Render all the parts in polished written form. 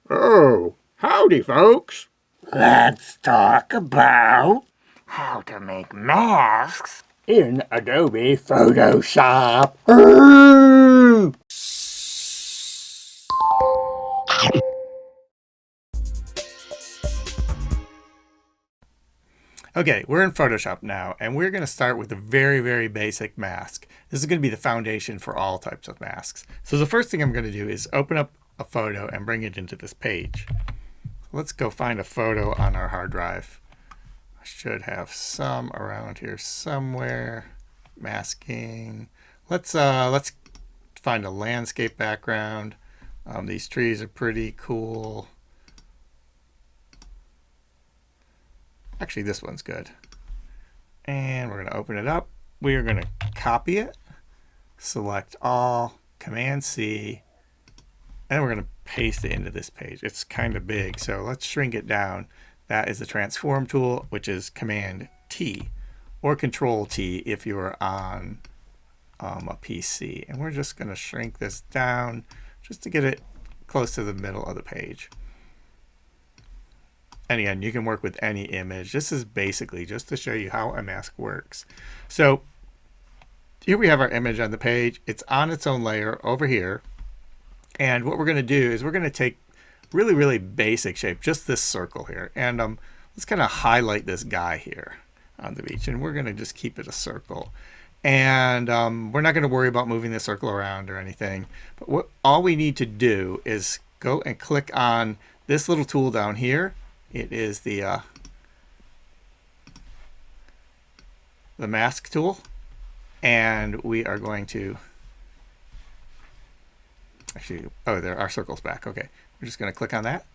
Oh, howdy, folks. Let's talk about how to make masks in Adobe Photoshop. Ooh! Okay, we're in Photoshop now, and we're going to start with a very, very basic mask. This is going to be the foundation for all types of masks. So the first thing I'm going to do is open up a photo and bring it into this page. Let's go find a photo on our hard drive. I should have some around here somewhere. Masking. Let's find a landscape background. These trees are pretty cool. Actually, this one's good. And we're going to open it up. We are going to copy it, select all, Command C, and we're going to paste it into this page. It's kind of big, so let's shrink it down. That is the transform tool, which is Command T or Control T if you are on a PC. And we're just going to shrink this down just to get it close to the middle of the page. And again, you can work with any image. This is basically just to show you how a mask works. So here we have our image on the page. It's on its own layer over here. And what we're going to do is we're going to take really, really basic shape, just this circle here. And let's kind of highlight this guy here on the beach. And we're going to just keep it a circle. And we're not going to worry about moving the circle around or anything. But all we need to do is go and click on this little tool down here. It is the mask tool, and we are going to there our circle's back. Okay, we're just going to click on that,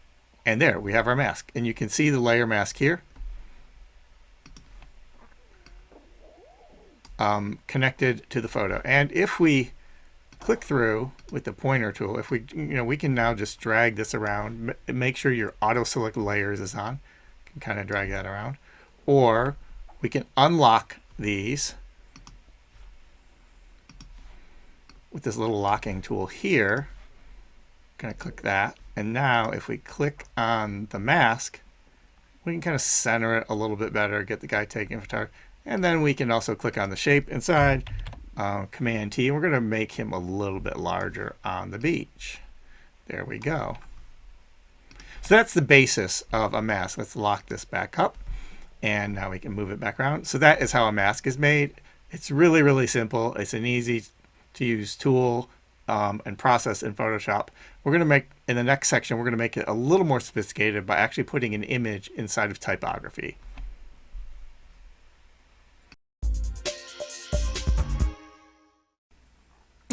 and there we have our mask, and you can see the layer mask here, connected to the photo. And if we click through with the pointer tool, if we can now just drag this around, make sure your auto select layers is on. You can kind of drag that around, or we can unlock these with this little locking tool here. Going to click that, and now if we click on the mask, we can kind of center it a little bit better, get the guy taking photography, and then we can also click on the shape inside. Command T, and we're going to make him a little bit larger on the beach. There we go. So that's the basis of a mask. Let's lock this back up, and now we can move it back around. So that is how a mask is made. It's really, really simple. It's an easy to use tool and process in Photoshop. We're going to make, in the next section, we're going to make it a little more sophisticated by actually putting an image inside of typography.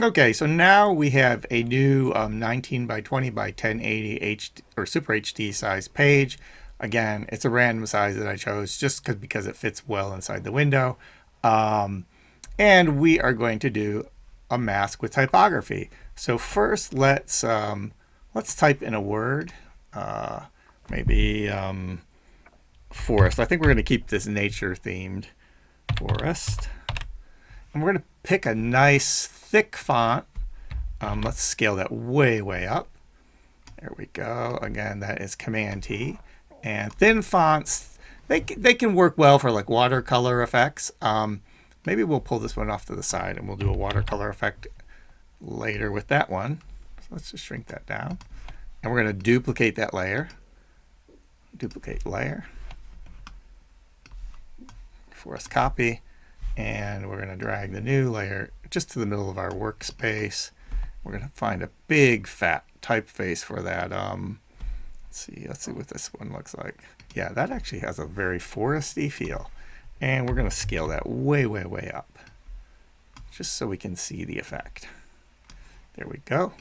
Okay, so now we have a new 19 by 20 by 1080 HD or Super HD size page. Again, it's a random size that I chose just because it fits well inside the window. And we are going to do a mask with typography. So first, let's type in a word, maybe forest. I think we're going to keep this nature themed, forest. And we're going to pick a nice thick font. Let's scale that way, way up. There we go. Again, that is Command T. And thin fonts, they can work well for like watercolor effects. Maybe we'll pull this one off to the side and we'll do a watercolor effect later with that one. So let's just shrink that down. And we're going to duplicate that layer. Duplicate layer. Forest copy. And we're going to drag the new layer just to the middle of our workspace. We're going to find a big fat typeface for that. Let's see what this one looks like. Yeah, that actually has a very foresty feel. And we're going to scale that way, way, way up, just so we can see the effect. There we go.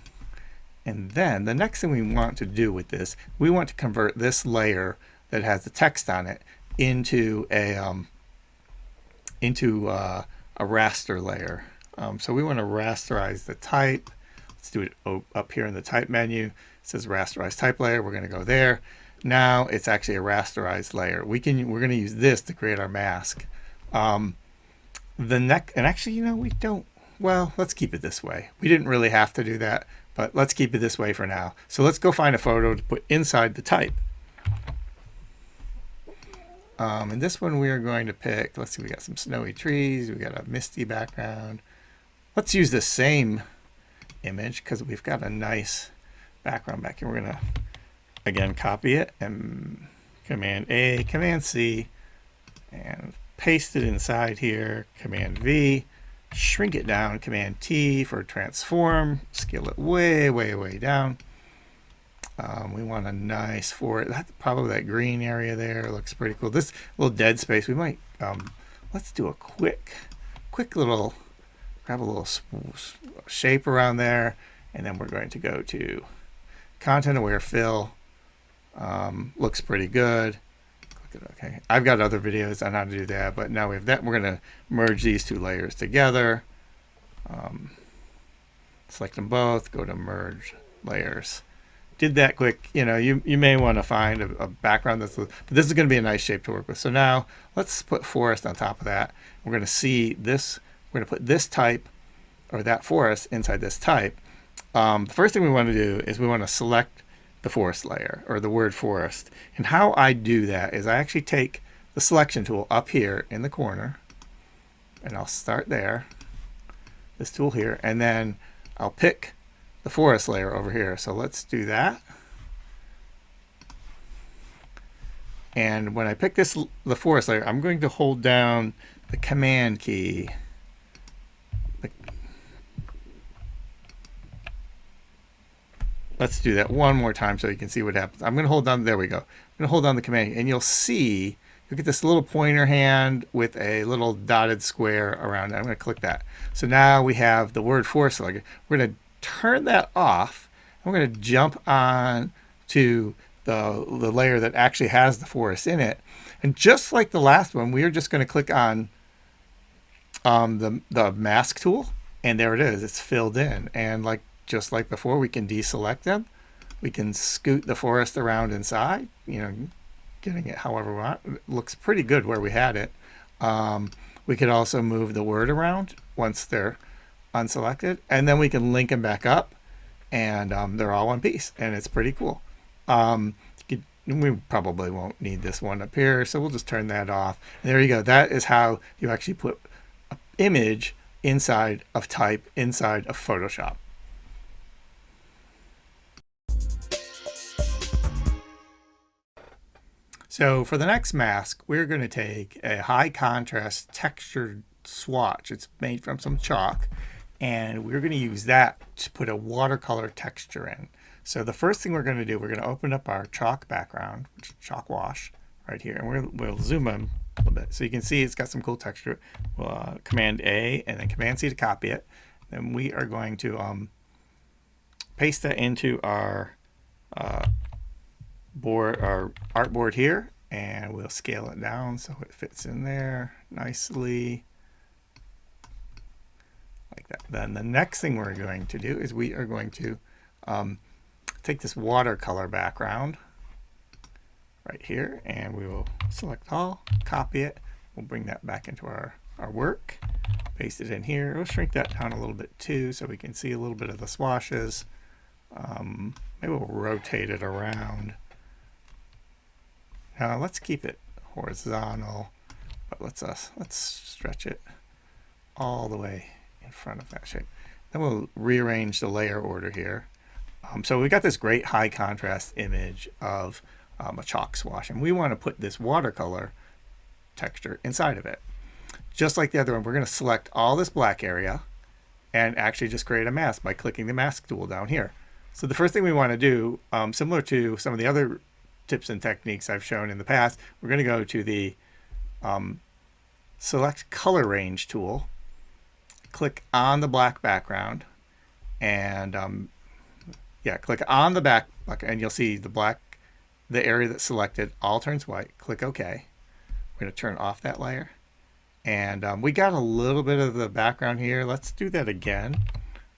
And then the next thing we want to do with this, we want to convert this layer that has the text on it into a raster layer. So we want to rasterize the type. Let's do it up here in the type menu. It says rasterize type layer. We're going to go there. Now it's actually a rasterized layer. We're going to use this to create our mask. And actually, we don't. Well, let's keep it this way. We didn't really have to do that, but let's keep it this way for now. So let's go find a photo to put inside the type. And this one we are going to pick, let's see, we got some snowy trees, we got a misty background. Let's use the same image because we've got a nice background back here. We're going to, again, copy it and Command A, Command C, and paste it inside here, Command V, shrink it down, Command T for transform, scale it way, way, way down. We want a nice forest. That's probably that green area there. Looks pretty cool. This little dead space, we might, let's do a quick little, grab a little shape around there. And then we're going to go to content aware fill. Looks pretty good. Click it, okay. I've got other videos on how to do that, but now we have that. We're going to merge these two layers together. Select them both, go to merge layers. Did that quick. You know, you may want to find a background but this is going to be a nice shape to work with. So now let's put forest on top of that. We're going to see this, we're going to put this type or that forest inside this type. The first thing we want to do is we want to select the forest layer or the word forest. And how I do that is I actually take the selection tool up here in the corner and I'll start there, this tool here, and then I'll pick the forest layer over here. So let's do that. And when I pick the forest layer, I'm going to hold down the command key. Let's do that one more time so you can see what happens. I'm going to hold down, there we go. I'm going to hold down the command and you'll see, you'll get this little pointer hand with a little dotted square around it. I'm going to click that. So now we have the word forest layer. We're going to turn that off. I'm going to jump on to the layer that actually has the forest in it. And just like the last one, we are just going to click on the mask tool. And there it is. It's filled in. And just like before, we can deselect them. We can scoot the forest around inside, you know, getting it however we want. It looks pretty good where we had it. We could also move the word around once they're unselected, and then we can link them back up and they're all one piece and it's pretty cool. We probably won't need this one up here, so we'll just turn that off. And there you go. That is how you actually put an image inside of type inside of Photoshop. So for the next mask, we're going to take a high contrast textured swatch. It's made from some chalk, and we're going to use that to put a watercolor texture in. So the first thing we're going to do, we're going to open up our chalk background, which is chalk wash right here, and we'll zoom in a little bit so you can see it's got some cool texture. Command A and then Command C to copy it. Then we are going to paste that into our artboard here, and we'll scale it down so it fits in there nicely. Like that. Then the next thing we're going to do is we are going to take this watercolor background right here, and we will select all, copy it. We'll bring that back into our work, paste it in here. We'll shrink that down a little bit too so we can see a little bit of the swashes. Maybe we'll rotate it around. Now let's keep it horizontal, but let's stretch it all the way in front of that shape. Then we'll rearrange the layer order here. So we got this great high contrast image of a chalk swash, and we want to put this watercolor texture inside of it. Just like the other one, we're going to select all this black area and actually just create a mask by clicking the mask tool down here. So the first thing we want to do, similar to some of the other tips and techniques I've shown in the past, we're going to go to the select color range tool, click on the black background, and click on the back, and you'll see the area that's selected all turns white. Click OK. We're going to turn off that layer, and we got a little bit of the background here. Let's do that again.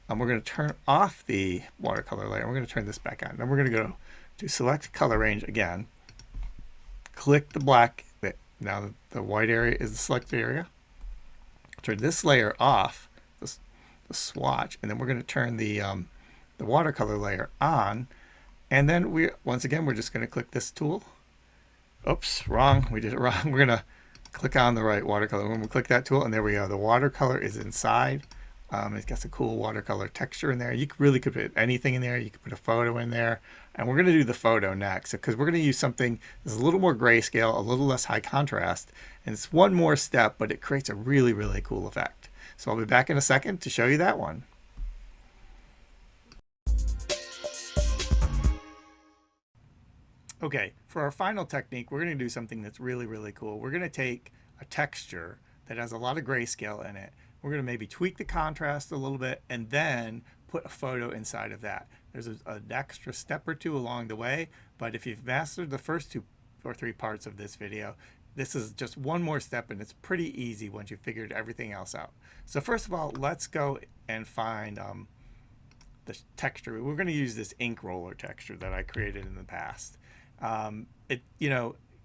We're going to turn off the watercolor layer. We're going to turn this back on. Then we're going to go to select color range again. Click the black. Now the white area is the selected area. Turn this layer off, the swatch, and then we're going to turn the the watercolor layer on. And then once again, we're just going to click this tool. Oops, wrong. We did it wrong. We're going to click on the right watercolor. When we click that tool, and there we go. The watercolor is inside. It's got some cool watercolor texture in there. You really could put anything in there. You could put a photo in there. And we're going to do the photo next because we're going to use something that's a little more grayscale, a little less high contrast. And it's one more step, but it creates a really, really cool effect. So I'll be back in a second to show you that one. Okay, for our final technique, we're going to do something that's really, really cool. We're going to take a texture that has a lot of grayscale in it. We're going to maybe tweak the contrast a little bit and then put a photo inside of that. There's an extra step or two along the way, but if you've mastered the first 2 or 3 parts of this video, this is just one more step, and it's pretty easy once you've figured everything else out. So first of all, let's go and find the texture. We're going to use this ink roller texture that I created in the past.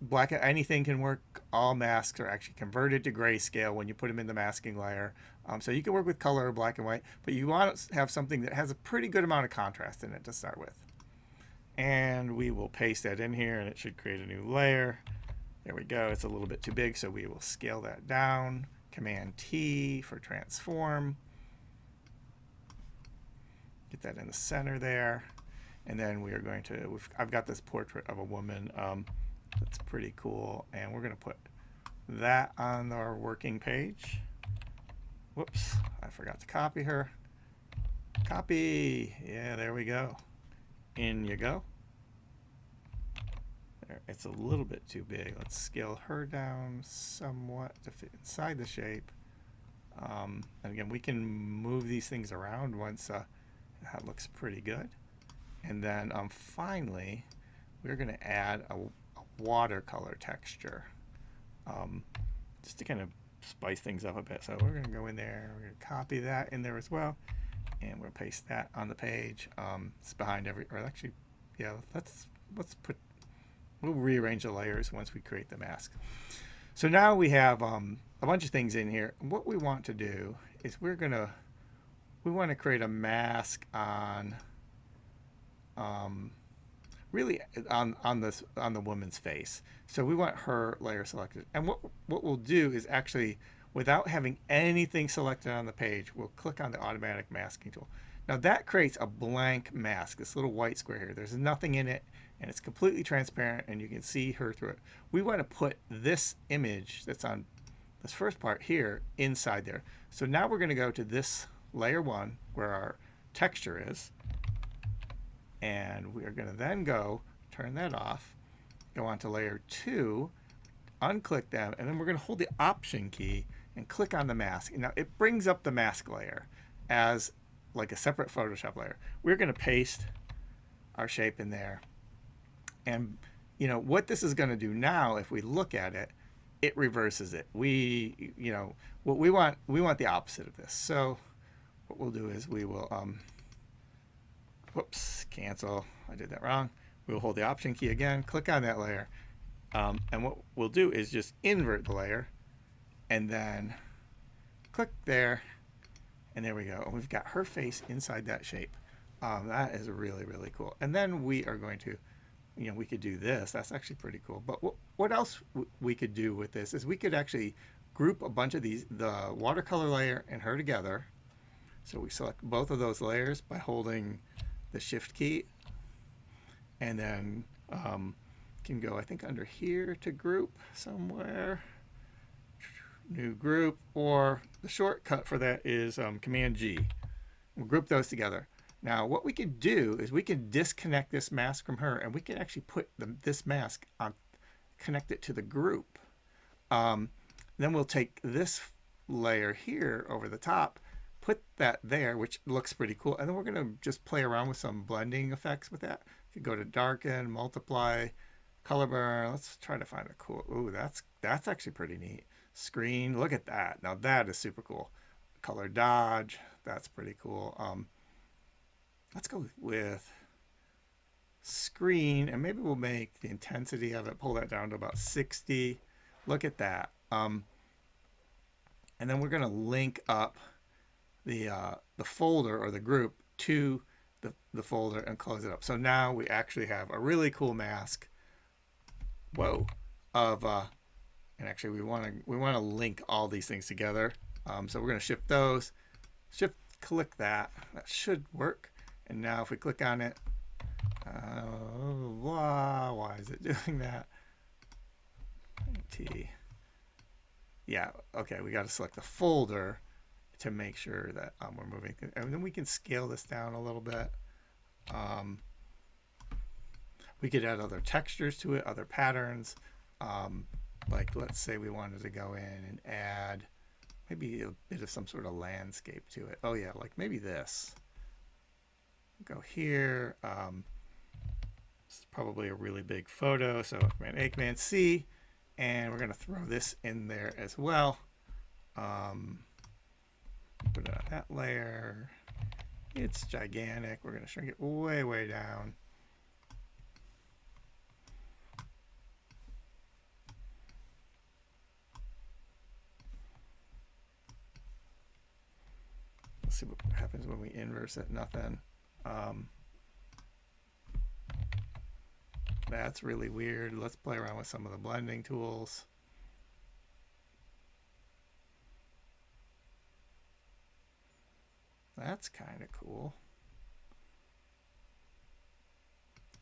Black, anything can work. All masks are actually converted to grayscale when you put them in the masking layer. So you can work with color, black and white, but you want to have something that has a pretty good amount of contrast in it to start with. And we will paste that in here, and it should create a new layer. There we go. It's a little bit too big, so we will scale that down. Command T for transform. Get that in the center there. And then we are going to, I've got this portrait of a woman that's pretty cool, and we're going to put that on our working page. Whoops, I forgot to copy her. Copy. Yeah, there we go. In you go. There, it's a little bit too big. Let's scale her down somewhat to fit inside the shape. And again, we can move these things around once that looks pretty good. And then finally, we're going to add a watercolor texture just to kind of spice things up a bit. So we're going to go in there, we're going to copy that in there as well, and we'll paste that on the page. It's behind we'll rearrange the layers once we create the mask. So now we have a bunch of things in here. What we want to do is we want to create a mask on really on the woman's face. So we want her layer selected. And what we'll do is actually, without having anything selected on the page, we'll click on the automatic masking tool. Now that creates a blank mask, this little white square here. There's nothing in it, and it's completely transparent, and you can see her through it. We want to put this image that's on this first part here inside there. So now we're going to go to this layer 1 where our texture is, and we are going to then turn that off, go on to layer 2, unclick them, and then we're going to hold the Option key and click on the mask. And now it brings up the mask layer as like a separate Photoshop layer. We're going to paste our shape in there. And what this is going to do now, if we look at it, it reverses it. We want the opposite of this. So what we'll do is we will whoops, cancel. I did that wrong. We'll hold the Option key again, click on that layer, and what we'll do is just invert the layer, and then click there, and there we go. And we've got her face inside that shape. That is really, really cool. And then we are going to, we could do this. That's actually pretty cool. But what else we could do with this is we could actually group a bunch of the watercolor layer and her together. So we select both of those layers by holding the Shift key, and then can go, I think, under here to group somewhere, new group, or the shortcut for that is Command G. We'll group those together. Now what we could do is we can disconnect this mask from her, and we can actually put this mask on, connect it to the group. Then we'll take this layer here over the top, put that there, which looks pretty cool, and then we're going to just play around with some blending effects with that. You go to darken, multiply, color burn. Let's try to find a cool, ooh, that's actually pretty neat. Screen, look at that. Now that is super cool. Color dodge, that's pretty cool. Let's go with screen, and maybe we'll make the intensity of it, pull that down to about 60. Look at that. And then we're going to link up the folder or the group to the folder and close it up. So now we actually have a really cool mask. Whoa, of and actually we want to link all these things together. So we're going to shift those, shift click that. That should work. And now if we click on it, why is it doing that? T. Yeah, okay, we got to select the folder to make sure that we're moving. And then we can scale this down a little bit. We could add other textures to it, other patterns. Like let's say we wanted to go in and add maybe a bit of some sort of landscape to it. Oh yeah, like maybe this. Go here. This is probably a really big photo, so Command A, Command C, and we're going to throw this in there as well. Put it on that layer. It's gigantic. We're going to shrink it way, way down. Let's see what happens when we inverse it. Nothing. That's really weird. Let's play around with some of the blending tools. That's kind of cool.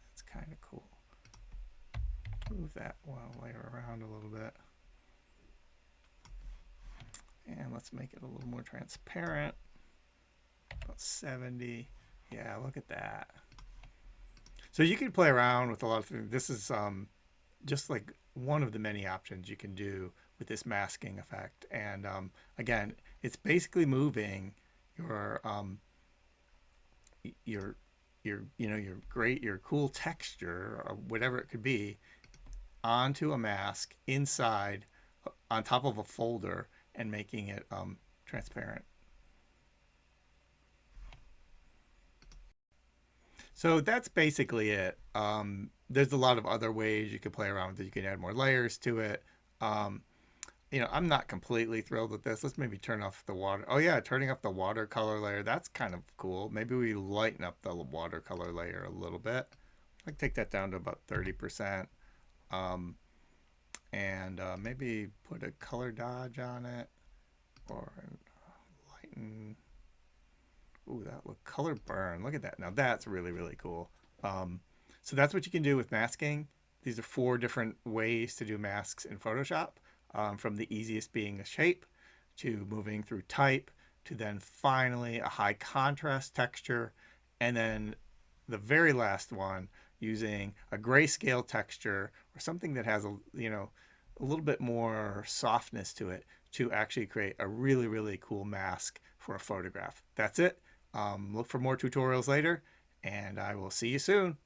That's kind of cool. Move that one layer around a little bit. And let's make it a little more transparent. About 70. Yeah, look at that. So you can play around with a lot of things. This is just like one of the many options you can do with this masking effect. And again, it's basically moving your your cool texture or whatever it could be onto a mask inside on top of a folder and making it transparent. So that's basically it. There's a lot of other ways you could play around with it. You can add more layers to it. I'm not completely thrilled with this. Let's maybe turn off the water. Oh yeah, turning off the watercolor layer. That's kind of cool. Maybe we lighten up the watercolor layer a little bit. Like take that down to about 30%. And maybe put a color dodge on it or lighten. Ooh, that look color burn. Look at that. Now that's really, really cool. So that's what you can do with masking. These are 4 different ways to do masks in Photoshop, from the easiest being a shape to moving through type to then finally a high contrast texture, and then the very last one using a grayscale texture or something that has a little bit more softness to it to actually create a really, really cool mask for a photograph. That's it. Look for more tutorials later, and I will see you soon.